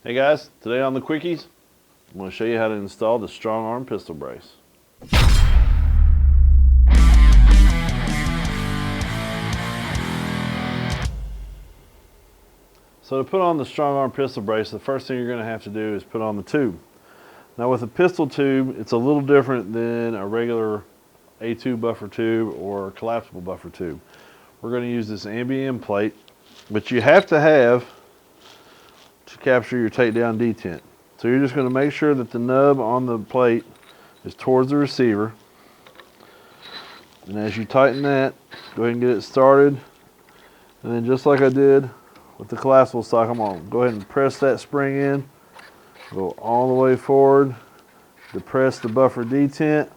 Hey guys, today on the Quickies, I'm going to show you how to install the Strongarm Pistol Brace. So to put on the Strongarm Pistol Brace, the first thing you're going to have to do is put on the tube. Now with a pistol tube, it's a little different than a regular A2 buffer tube or collapsible buffer tube. We're going to use this ABM plate, but you have to have to capture your takedown detent. So you're just going to make sure that the nub on the plate is towards the receiver. And as you tighten that, go ahead and get it started. And then just like I did with the collapsible stock, I'm going to go ahead and press that spring in. Go all the way forward. Depress the buffer detent.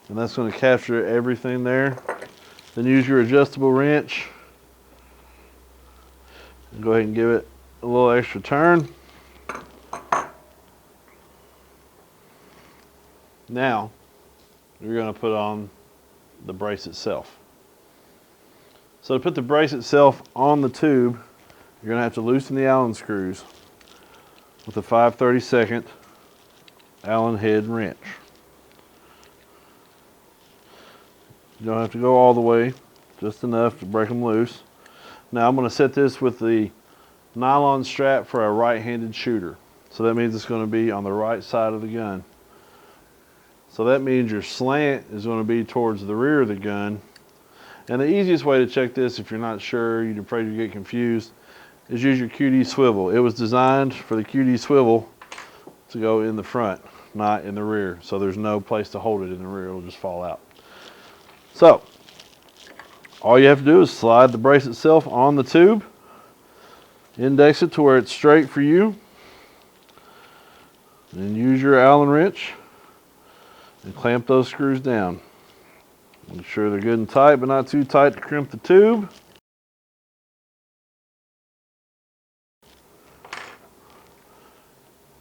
And that's going to capture everything there. Then use your adjustable wrench. And go ahead and give it a little extra turn. Now, you're going to put on the brace itself. So to put the brace itself on the tube, you're going to have to loosen the Allen screws with a 5/32 Allen head wrench. You don't have to go all the way, just enough to break them loose. Now I'm going to set this with the nylon strap for a right-handed shooter. So that means it's going to be on the right side of the gun. So that means your slant is going to be towards the rear of the gun. And the easiest way to check this, if you're not sure, you're afraid you get confused, is use your QD swivel. It was designed for the QD swivel to go in the front, not in the rear. So there's no place to hold it in the rear, it'll just fall out. So, all you have to do is slide the brace itself on the tube, index it to where it's straight for you, and use your Allen wrench and clamp those screws down. Make sure they're good and tight, but not too tight to crimp the tube.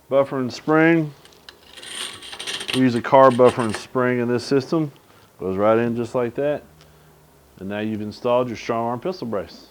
Buffer and spring. We use a carb buffer and spring in this system. Goes right in just like that. And now you've installed your Strongarm Pistol Brace.